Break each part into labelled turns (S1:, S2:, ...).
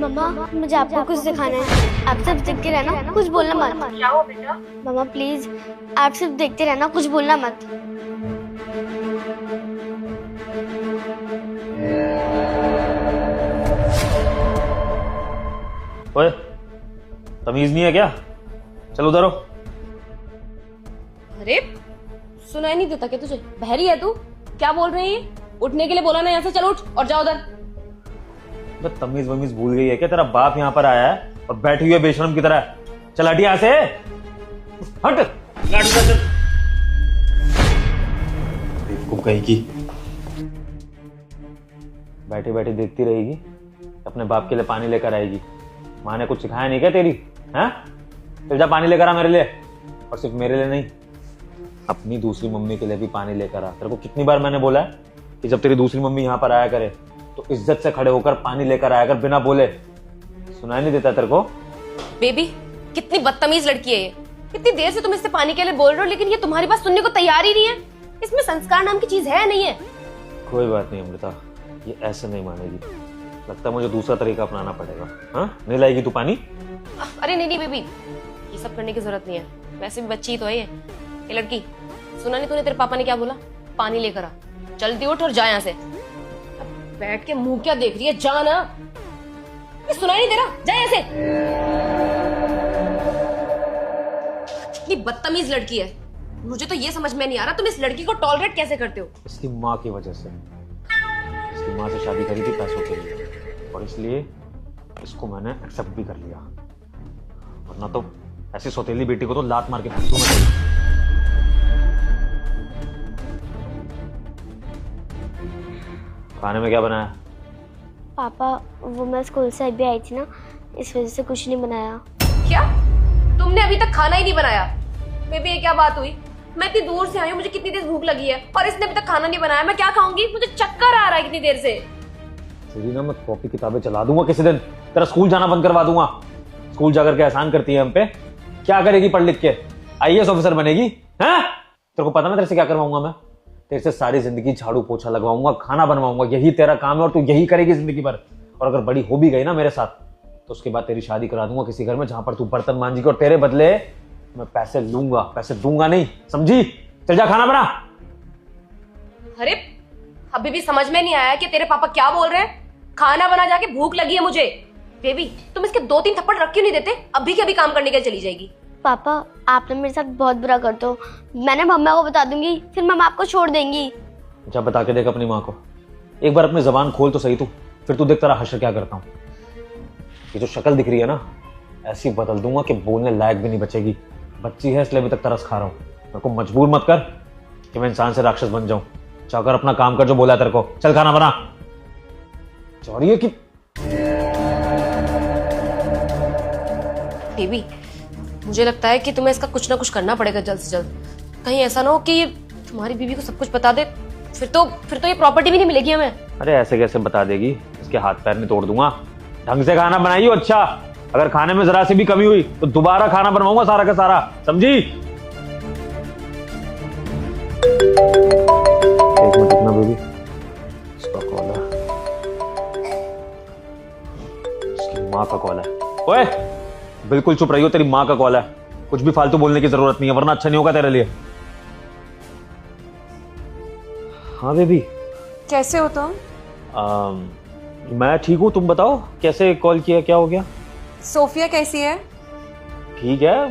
S1: मम्मा मुझे आपको कुछ दिखाना है। आप सिर्फ देखते रहना, कुछ बोलना मत।
S2: क्या हुआ बेटा?
S1: मम्मा प्लीज आप सिर्फ देखते रहना, कुछ बोलना मत।
S3: ओए, तमीज नहीं है क्या? चल उधर हो।
S4: अरे सुनाई नहीं देता क्या तुझे? बहरी है तू? क्या बोल रही है? उठने के लिए बोला ना, यहाँ से चल उठ और जा उधर।
S3: तमीज वमीज भूल गई है क्या? तेरा बाप यहाँ पर आया है और बैठी हुई है बेशरम की तरह। चल हट यहाँ से, हट। गाड़ी का चल। बेवकूफ कहेगी, बैठी बैठी देखती रहेगी, अपने बाप के लिए पानी लेकर आएगी। माँ ने कुछ सिखाया नहीं क्या तेरी? हैं? चल जा पानी लेकर आ मेरे लिए, और सिर्फ मेरे लिए नहीं, अपनी दूसरी मम्मी के लिए भी पानी लेकर आ। तेरे को कितनी बार मैंने बोला है कि जब तेरी दूसरी मम्मी यहाँ पर आया करे तो इज्जत से खड़े होकर पानी लेकर आया कर, बिना बोले। सुनाई नहीं देता तेरे को?
S4: बेबी कितनी बदतमीज लड़की है ये। कितनी देर से तुम इससे पानी के लिए बोल रहे हो, लेकिन ये तुम्हारी बात सुनने को तैयार ही नहीं है। इसमें संस्कार नाम की चीज है नहीं है?
S3: कोई बात नहीं अमृता, ये ऐसे नहीं मानेगी। लगता है मुझे दूसरा तरीका अपनाना पड़ेगा। हाँ, नहीं लाएगी तू पानी?
S4: अरे नहीं बेबी, ये सब करने की जरूरत नहीं है। वैसे भी बच्ची ही तो है ये लड़की। सुना नहीं तूने तेरे पापा ने क्या बोला? पानी लेकर आ, जल्दी उठ और जा यहाँ से। अब बैठ के मुंह क्या देख रही है? जा ना। ये सुनाई नहीं दे रहा? जा यहाँ से। इतनी बदतमीज लड़की है, मुझे तो ये समझ में नहीं आ रहा तुम इस लड़की को टॉलरेट कैसे करते हो?
S3: इसकी माँ की वजह से। इसकी माँ से शादी करी थी पैसों के लिए, और इसलिए इसको मैंने एक्सेप्ट भी कर लिया। वरना तो ऐसी सौतेली बेटी को तो लात मार के फेंक दूं मैं। खाने में क्या बनाया?
S1: पापा वो मैं स्कूल से अभी आई थी ना, इस वजह से कुछ नहीं बनाया।
S4: क्या? तुमने अभी तक खाना ही नहीं बनाया? बेबी ये क्या बात हुई? मैं इतनी दूर से आई हूँ, मुझे कितनी देर भूख लगी है, और इसने अभी तक खाना नहीं बनाया। मैं क्या खाऊंगी? मुझे चक्कर आ रहा है इतनी देर से।
S3: तेरी ना मैं कॉपी किताबें चला दूंगा किसी दिन, तेरा स्कूल जाना बंद करवा दूंगा। स्कूल जाकर के एहसान करती है हम पे। क्या करेगी पढ़ लिख के? IAS ऑफिसर बनेगी? हैं? तेरे को पता मैं तेरे से क्या करवाऊंगा? मैं तेरे से सारी जिंदगी झाड़ू पोछा लगवाऊंगा, खाना बनवाऊंगा। यही तेरा काम है और तू यही करेगी जिंदगी भर। और अगर बड़ी हो भी गई ना मेरे साथ, तो उसके बाद तेरी शादी करा दूंगा किसी घर में जहां पर तू बर्तन मांझेगी, और तेरे बदले मैं पैसे लूंगा। पैसे दूंगा नहीं, समझी? चल जा खाना बना।
S4: अरे अभी भी समझ में नहीं आया कि तेरे पापा क्या बोल रहे हैं? खाना बना जाके, भूख लगी है मुझे। बेबी तुम इसके 2-3 थप्पड़ रख क्यों नहीं देते? अभी के अभी काम करने के लिए चली जाएगी।
S1: पापा आपने मेरे साथ बहुत बुरा करते हो। मैंने मम्मा को बता दूंगी, फिर मम्मा आपको छोड़ देंगी।
S3: जा बता के देख अपनी माँ को। एक बार अपनी जबान खोल तो सही तू, फिर तू देख तेरा हश्र क्या करता हूँ। ये जो शक्ल दिख रही है ना, ऐसी बदल दूंगा कि बोलने लायक भी नहीं बचेगी। बच्ची है इसलिए अभी तक तरस खा रहा हूँ। मेरे को मजबूर मत कर कि मैं इंसान से राक्षस बन जाऊं। जाकर अपना काम कर जो बोला तेरे को। चल खाना बना। चौड़िए की
S4: बेबी मुझे लगता है कि तुम्हें इसका कुछ ना कुछ करना पड़ेगा जल्द से जल्द। कहीं ऐसा ना हो कि ये तुम्हारी बीवी को सब कुछ बता दे, फिर तो ये प्रॉपर्टी भी नहीं मिलेगी हमें।
S3: अरे ऐसे कैसे बता देगी? इसके हाथ पैर नहीं तोड़ दूंगा। ढंग से खाना बनाइए। अच्छा, अगर खाने में जरा सी भी कमी हुई तो दोबारा खाना बनवाऊंगा सारा का सारा, समझी? एक मिनट रुकना बेबी, इसका कॉल है, इसकी माँ का कॉल है। ओए बिल्कुल चुप रही हो, तेरी माँ का कॉल है। कुछ भी फालतू बोलने की जरूरत नहीं है, वरना अच्छा नहीं होगा तेरे लिए। हाँ बेबी।
S5: कैसे हो तुम?
S3: मैं ठीक हूँ, तुम बताओ कैसे कॉल किया, क्या हो गया?
S5: सोफिया कैसी है?
S3: ठीक है।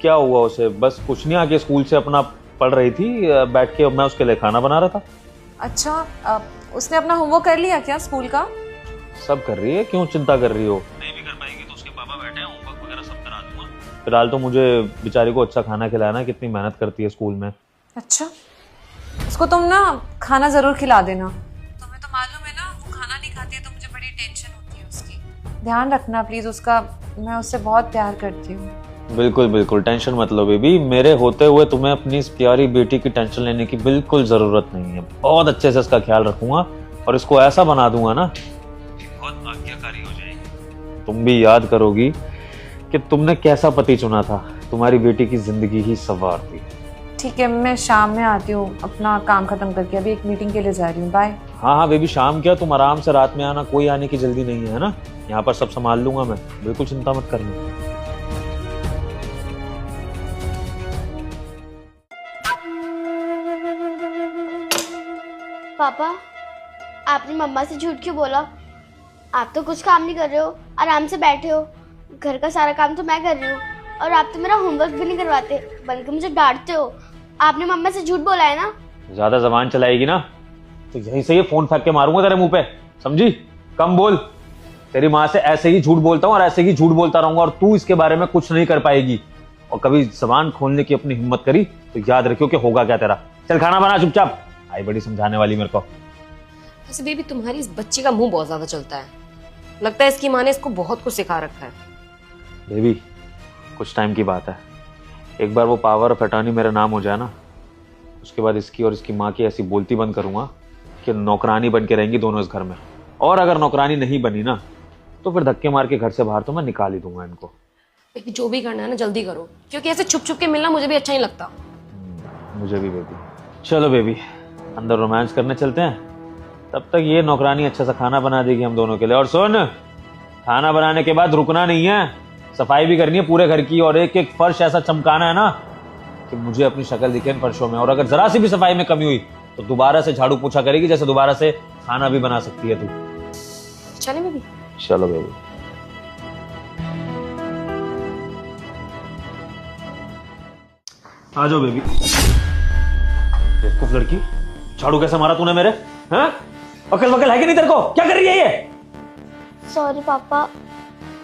S3: क्या हुआ उसे? बस कुछ नहीं, आके स्कूल से अपना पढ़ रही थी, बैठ के मैं उसके लिए खाना बना रहा था।
S5: अच्छा, उसने अपना होमवर्क कर लिया क्या स्कूल का?
S3: सब कर रही है, क्यों चिंता कर रही हो? नहीं भी कर पाएगी तो उसके पापा बैठे हैं, होमवर्क वगैरह सब करा दूंगा। फिलहाल तो मुझे बेचारी को अच्छा खाना खिलाना है, कितनी मेहनत करती है स्कूल में।
S5: अच्छा, उसको तुम ना खाना जरूर खिला देना। तुम्हें तो मालूम है ना, वो खाना नहीं खाती है तो मुझे बड़ी टेंशन होती है उसकी। ध्यान रखना प्लीज उसका, मैं उससे बहुत प्यार करती हूँ।
S3: बिल्कुल बिल्कुल, टेंशन मत लो बेबी। मेरे होते हुए तुम्हें अपनी इस प्यारी बेटी की टेंशन लेने की बिल्कुल जरूरत नहीं है। बहुत अच्छे से इसका ख्याल रखूंगा और इसको ऐसा बना दूंगा ना, बहुत आज्ञाकारी हो जाएगी। तुम भी याद करोगी कि तुमने कैसा पति चुना था, तुम्हारी बेटी की जिंदगी ही सवार दी।
S5: ठीक है, मैं शाम में आती हूँ अपना काम खत्म करके, अभी एक मीटिंग के लिए जा रही हूँ। बाय।
S3: हाँ हाँ बेबी, शाम क्या, तुम आराम से रात में आना, कोई आने की जल्दी नहीं है ना। यहाँ पर सब संभाल लूंगा मैं, बिल्कुल चिंता मत करना।
S1: पापा, आपने मम्मा से झूठ क्यों बोला? आप तो कुछ काम नहीं कर रहे हो, आराम से बैठे हो। घर का सारा काम तो मैं कर रही हूँ और आप तो मेरा होमवर्क भी नहीं करवाते, बल्कि मुझे डांटते हो। आपने मम्मा से झूठ बोला है ना?
S3: ज्यादा जबान चलाएगी ना तो यहीं से ये फोन फेंक के मारूंगा तेरे मुंह पे, समझी? कम बोल। तेरी माँ से ऐसे ही झूठ बोलता हूँ और ऐसे ही झूठ बोलता रहूंगा और तू इसके बारे में कुछ नहीं कर पाएगी। और कभी जबान खोलने की अपनी हिम्मत करी तो याद रखियो कि होगा क्या तेरा। चल खाना बना चुपचाप। आई बड़ी समझाने वाली मेरे को।
S4: वैसे बेबी तुम्हारी इस बच्ची का मुंह बहुत ज्यादा चलता है, लगता है इसकी माँ ने इसको बहुत कुछ सिखा रखा है।
S3: बेबी कुछ टाइम की बात है, एक बार वो पावर ऑफ अटॉर्नी मेरा नाम हो जाए ना, उसके बाद इसकी और इसकी माँ की ऐसी बोलती बंद करूंगा कि नौकरानी बन के रहेंगी दोनों इस घर में। और अगर नौकरानी नहीं बनी ना तो फिर धक्के मार के घर से बाहर तो मैं निकाल ही दूंगा इनको।
S4: बेबी जो भी करना है ना जल्दी करो, क्योंकि ऐसे छुप छुप के मिलना मुझे भी अच्छा नहीं लगता।
S3: मुझे भी बेबी। चलो बेबी अंदर रोमांस करने चलते हैं, तब तक ये नौकरानी अच्छा सा खाना बना देगी हम दोनों के लिए। और सुन, खाना बनाने के बाद रुकना नहीं है, सफाई भी करनी है पूरे घर की और एक एक फर्श ऐसा चमकाना है ना कि मुझे अपनी शक्ल दिखे इन फर्शों में। और अगर जरा सी भी सफाई में कमी हुई तो दोबारा से झाड़ू पोछा करेगी, जैसे दोबारा से खाना भी बना सकती है तू।
S4: चले बेबी।
S3: चलो बेबी। आ जाओ बेबी। बेवकूफ लड़की, झाड़ू कैसे मारा तूने मेरे? हैं? अकल वकल है कि नहीं तेरे को? क्या कर रही है ये?
S1: सॉरी पापा,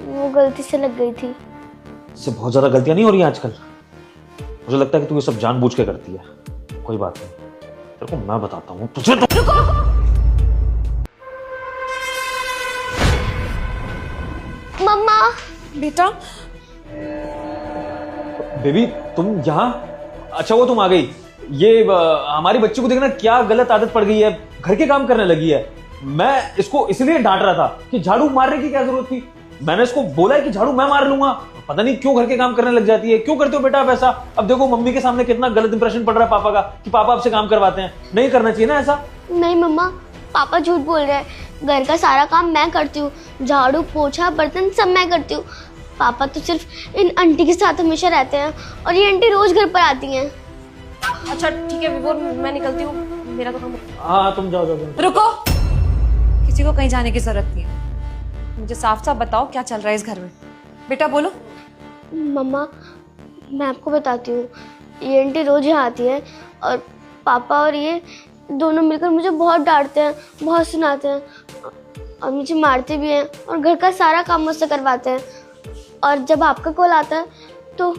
S1: वो गलती से लग गई थी।
S3: इससे बहुत ज्यादा गलतियां नहीं हो रही हैं आजकल? मुझे लगता है कि तू ये सब जानबूझ के करती है। कोई बात नहीं, तेरे को मैं बताता हूँ तुझे।
S1: मम्मा।
S5: बेटा
S3: बेबी तुम यहाँ? अच्छा वो तुम आ गई। ये हमारी बच्ची को देखना क्या गलत आदत पड़ गई है, घर के काम करने लगी है। मैं इसको इसलिए डांट रहा था कि झाड़ू मारने की क्या जरूरत थी। मैंने इसको बोला है कि झाड़ू मैं मार लूंगा, पता नहीं क्यों घर के काम करने लग जाती है। क्यों करते हो बेटा आप ऐसा? अब देखो मम्मी के सामने कितना गलत इंप्रेशन पड़ रहा है पापा का कि पापा आपसे काम करवाते हैं। नहीं करना चाहिए ना ऐसा।
S1: नहीं मम्मा, पापा झूठ बोल रहे हैं। घर का सारा काम मैं करती हूँ, झाड़ू पोछा बर्तन सब मैं करती हूँ। पापा तो सिर्फ इन आंटी के साथ हमेशा रहते हैं और ये आंटी रोज घर पर आती हैं।
S4: अच्छा ठीक है विभोर, मैं निकलती हूँ, मेरा तो काम।
S3: हाँ तुम जाओ जाओ।
S5: रुको, किसी को कहीं जाने की जरूरत नहीं है। मुझे साफ साफ बताओ क्या चल रहा है इस घर में। बेटा बोलो।
S1: मम्मा मैं आपको बताती हूँ, ये आंटी रोज यहाँ आती है और पापा और ये दोनों मिलकर मुझे बहुत डांटते हैं, बहुत सुनाते हैं और मुझे मारते भी हैं और घर का सारा काम मुझसे करवाते हैं। और जब आपका कॉल आता है तो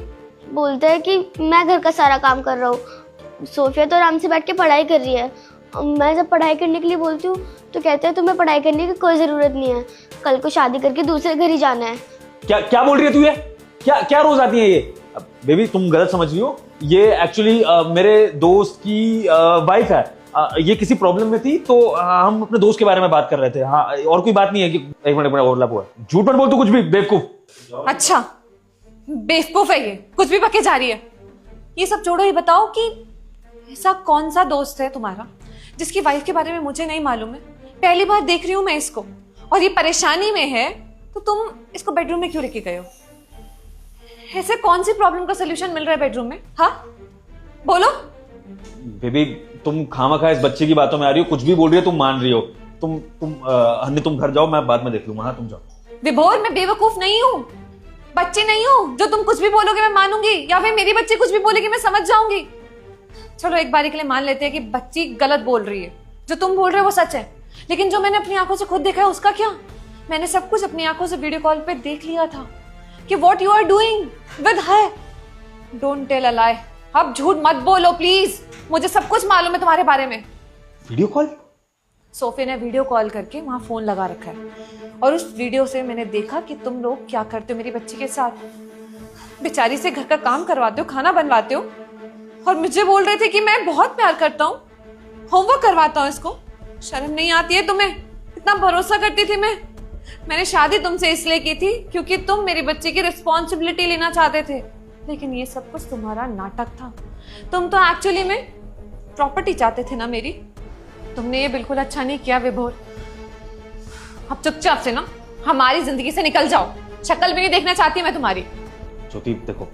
S1: बोलते हैं कि मैं घर का सारा काम कर रहा हूँ। सोफिया तो आराम से बैठ के पढ़ाई कर रही है और मैं जब पढ़ाई करने के लिए बोलती हूँ तो कहते हैं तुम्हें पढ़ाई करने की कोई ज़रूरत नहीं है, कल को शादी करके दूसरे घर ही जाना है।
S3: क्या क्या बोल रही है तू? ये क्या क्या रोज आती है ये? बेबी तुम गलत समझ रही हो, ये एक्चुअली मेरे दोस्त की वाइफ है। ये किसी प्रॉब्लम में थी तो हम अपने दोस्त के बारे में बात कर रहे थे। हाँ और कोई बात नहीं है कि एक मिनट ओवरलैप हुआ। झूठ मत बोल तू कुछ भी, बेवकूफ।
S5: अच्छा बेवकूफ है ये, कुछ भी पके जा रही है। ये सब छोड़ो, ये बताओ कि ऐसा कौन सा दोस्त है तुम्हारा जिसकी वाइफ के बारे में मुझे नहीं मालूम है। पहली बार देख रही हूं मैं इसको और ये परेशानी में है तो तुम इसको बेडरूम में क्यों लेके गए हो? ऐसे कौन सी प्रॉब्लम का सोल्यूशन मिल रहा है बेडरूम में? हाँ बोलो।
S3: बेबी तुम खामखा इस बच्चे की बातों में आ रही हो, कुछ भी बोल रही हो, तुम मान रही हो। तुम घर जाओ, मैं बाद में देख लूंगा। हाँ तुम जाओ।
S5: विभोर मैं बेवकूफ नहीं हूँ, बच्ची नहीं हूँ जो तुम कुछ भी बोलोगे मैं मानूंगी, या फिर मेरी बच्ची कुछ भी बोलेगी मैं समझ जाऊंगी। चलो एक बारी के लिए मान लेते हैं कि बच्ची गलत बोल रही है, जो तुम बोल रहे हो वो सच है, लेकिन जो मैंने अपनी आंखों से खुद देखा है उसका क्या? मैंने सब कुछ अपनी आंखों से वीडियो कॉल पे देख लिया था कि what you are doing with her. Don't tell a lie. अब झूठ मत बोलो प्लीज, मुझे सब कुछ मालूम है तुम्हारे बारे में।
S3: Video call?
S5: सोफे ने वीडियो कॉल करके वहां फोन लगा रखा है और उस वीडियो से मैंने देखा कि तुम लोग क्या करते हो मेरी बच्ची के साथ। बेचारी से घर का काम करवाते हो, खाना बनवाते हो और मुझे बोल रहे थे कि मैं बहुत प्यार करता हूँ, होमवर्क करवाता हूँ इसको। शर्म नहीं आती है तुम्हें? इतना भरोसा करती थी मैंने शादी तुमसे इसलिए की थी क्योंकि तुम मेरी बच्ची की रिस्पॉन्सिबिलिटी लेना चाहते थे, लेकिन ये सब कुछ तुम्हारा नाटक था। तुम तो एक्चुअली में प्रॉपर्टी चाहते थे ना मेरी। तुमने ये बिल्कुल अच्छा नहीं किया विभोर। अब चुपचाप से ना हमारी जिंदगी से निकल जाओ। शक्ल भी नहीं देखना चाहती मैं तुम्हारी।
S3: ज्योति देखो,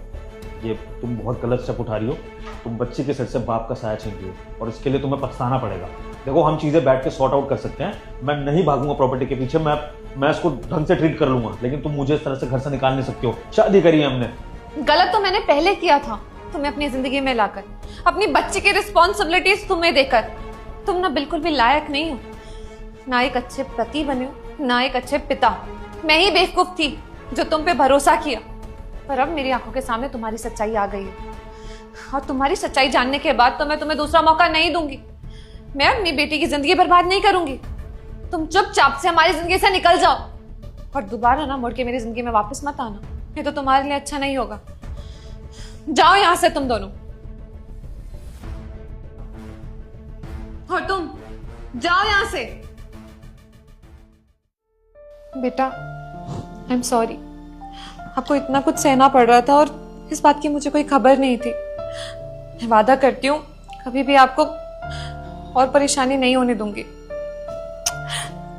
S3: ये तुम बहुत गलत स्टेप उठा रही हो। तुम बच्चे के सर से बाप का साया छीन रही हो और इसके लिए तुम्हें पछताना पड़ेगा। देखो, हम चीजें बैठ के सॉर्ट आउट कर सकते हैं। मैं नहीं भागूंगा प्रॉपर्टी के पीछे, मैं इसको ढंग से ट्रीट कर लूंगा, लेकिन तुम मुझे इस तरह से घर से निकाल नहीं सकती हो। शादी करी है हमने।
S5: गलत तो मैंने पहले किया था, तुम्हें अपनी जिंदगी में लाकर, अपनी बच्चे की रिस्पॉन्सिबिलिटीज तुम्हें देकर। तुम ना बिल्कुल भी लायक नहीं हो, ना एक अच्छे पति बने हो, ना एक अच्छे पिता। मैं ही बेवकूफ थी जो तुम पे भरोसा किया, पर अब मेरी आंखों के सामने तुम्हारी सच्चाई आ गई है। और तुम्हारी सच्चाई जानने के बाद तो मैं तुम्हें दूसरा मौका नहीं दूंगी। मैं अपनी बेटी की जिंदगी बर्बाद नहीं करूंगी। तुम चुपचाप से हमारी जिंदगी से निकल जाओ और दोबारा ना मुड़ के मेरी जिंदगी में वापस मत आना, ये तो तुम्हारे लिए अच्छा नहीं होगा। जाओ यहां से तुम दोनों, और तुम जाओ यहां से। बेटा, आई एम सॉरी, आपको इतना कुछ सहना पड़ रहा था और इस बात की मुझे कोई खबर नहीं थी। मैं वादा करती हूँ कभी भी आपको और परेशानी नहीं होने दूंगी।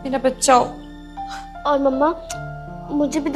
S5: मेरा बच्चा हो।
S1: और मम्मा, मुझे भी